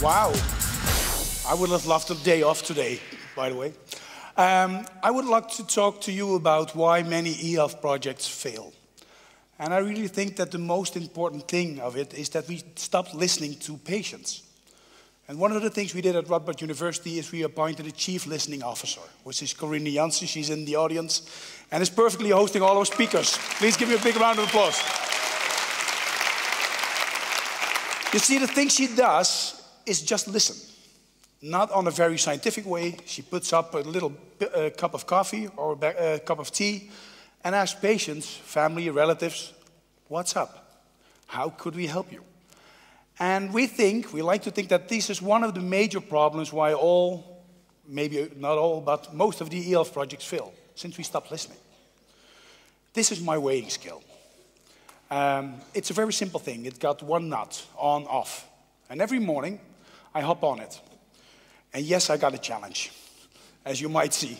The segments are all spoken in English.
Wow. I would have loved a day off today, by the way. I would like to talk to you about why many e-health projects fail. And I really think that the most important thing of it is that we stop listening to patients. And one of the things we did at Radboud University is we appointed a chief listening officer, which is Corinne Janssen. She's in the audience and is perfectly hosting all our speakers. Please give me a big round of applause. You see, the thing she does is just listen. Not on a very scientific way. She puts up a little cup of coffee or a cup of tea and asks patients, family, relatives, what's up? How could we help you? And we like to think that this is one of the major problems why all, maybe not all, but most of the e-health projects fail, since we stopped listening. This is my weighing scale. It's a very simple thing. It's got one nut, on, off. And every morning, I hop on it. And yes, I got a challenge, as you might see.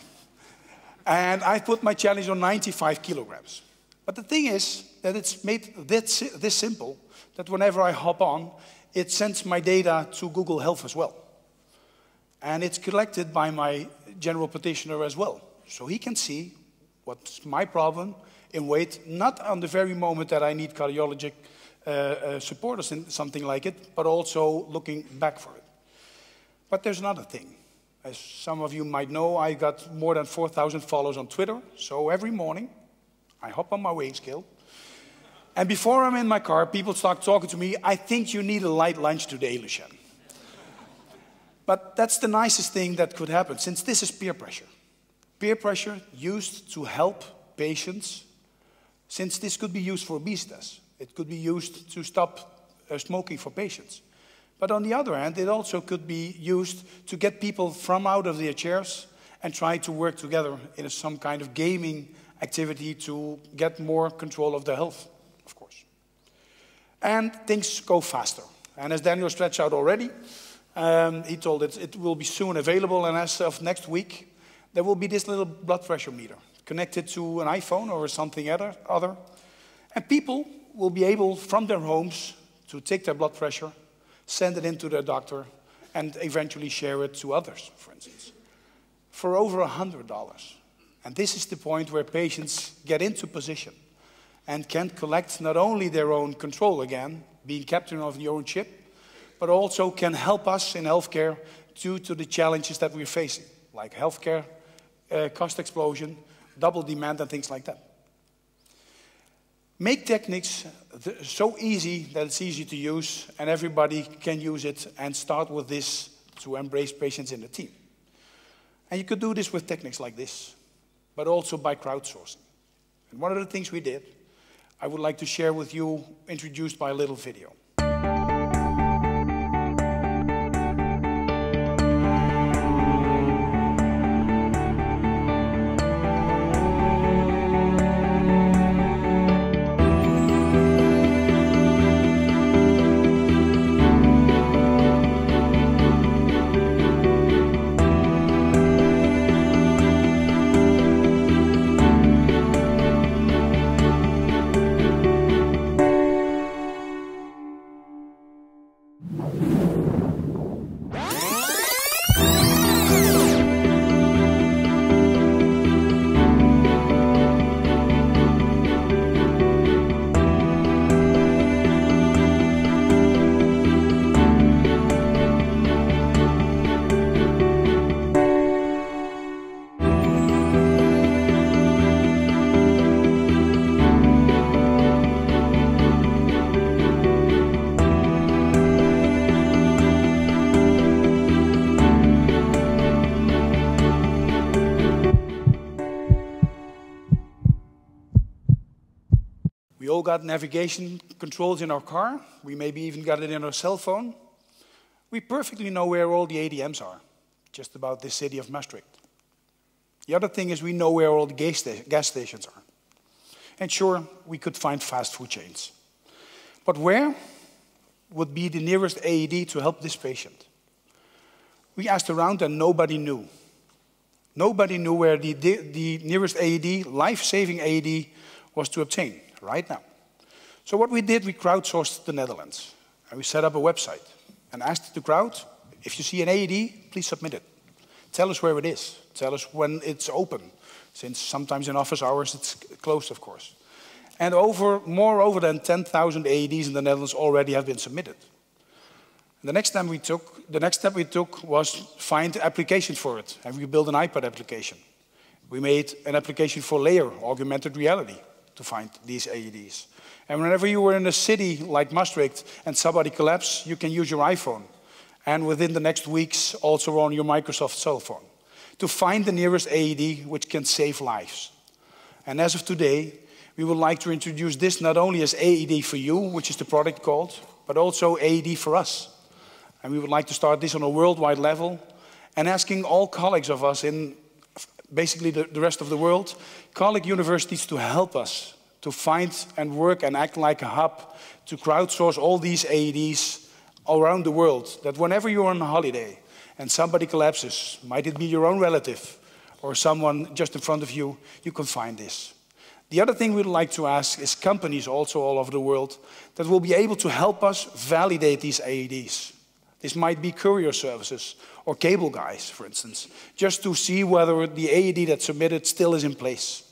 And I put my challenge on 95 kilograms. But the thing is that it's made this simple, that whenever I hop on, it sends my data to Google Health as well. And it's collected by my general practitioner as well. So he can see what's my problem in weight, not on the very moment that I need cardiologic support or something like it, but also looking back for it. But there's another thing. As some of you might know, I got more than 4,000 followers on Twitter. So every morning, I hop on my weighing scale. And before I'm in my car, people start talking to me, I think you need a light lunch today, Lucien. But that's the nicest thing that could happen, since this is peer pressure. Peer pressure used to help patients, since this could be used for obesitas. It could be used to stop smoking for patients. But on the other hand, it also could be used to get people from out of their chairs and try to work together in some kind of gaming activity to get more control of their health, of course. And things go faster. And as Daniel stretched out already, he told it will be soon available, and as of next week, there will be this little blood pressure meter connected to an iPhone or something other. And people will be able, from their homes, to take their blood pressure, send it in to their doctor, and eventually share it to others, for instance, for over $100. And this is the point where patients get into position and can collect not only their own control again, being captain of your own ship, but also can help us in healthcare due to the challenges that we're facing, like healthcare, cost explosion, double demand, and things like that. Make techniques so easy that it's easy to use, and everybody can use it, and start with this to embrace patients in the team. And you could do this with techniques like this, but also by crowdsourcing. And one of the things we did, I would like to share with you, introduced by a little video. We all got navigation controls in our car. We maybe even got it in our cell phone. We perfectly know where all the ATMs are, just about the city of Maastricht. The other thing is we know where all the gas stations are. And sure, we could find fast food chains. But where would be the nearest AED to help this patient? We asked around and nobody knew. Nobody knew where the nearest AED, life-saving AED, was to obtain right now. So what we did, we crowdsourced the Netherlands. And we set up a website and asked the crowd, If you see an AED, please submit it. Tell us where it is. Tell us when it's open, since sometimes in office hours it's closed, of course. And more than 10,000 AEDs in the Netherlands already have been submitted. The next step we took was find applications for it, and we built an iPad application. We made an application for layer, augmented reality, to find these AEDs. And whenever you were in a city like Maastricht and somebody collapsed, you can use your iPhone. And within the next weeks, also on your Microsoft cell phone, to find the nearest AED which can save lives. And as of today, we would like to introduce this not only as AED for you, which is the product called, but also AED for us. And we would like to start this on a worldwide level and asking all colleagues of us in basically the rest of the world, colleague universities to help us to find and work and act like a hub to crowdsource all these AEDs around the world, that whenever you're on a holiday and somebody collapses, might it be your own relative or someone just in front of you, you can find this. The other thing we'd like to ask is companies also all over the world that will be able to help us validate these AEDs. This might be courier services or cable guys, for instance, just to see whether the AED that's submitted still is in place.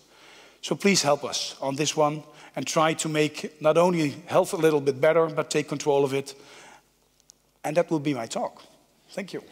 So please help us on this one and try to make not only health a little bit better, but take control of it. And that will be my talk. Thank you.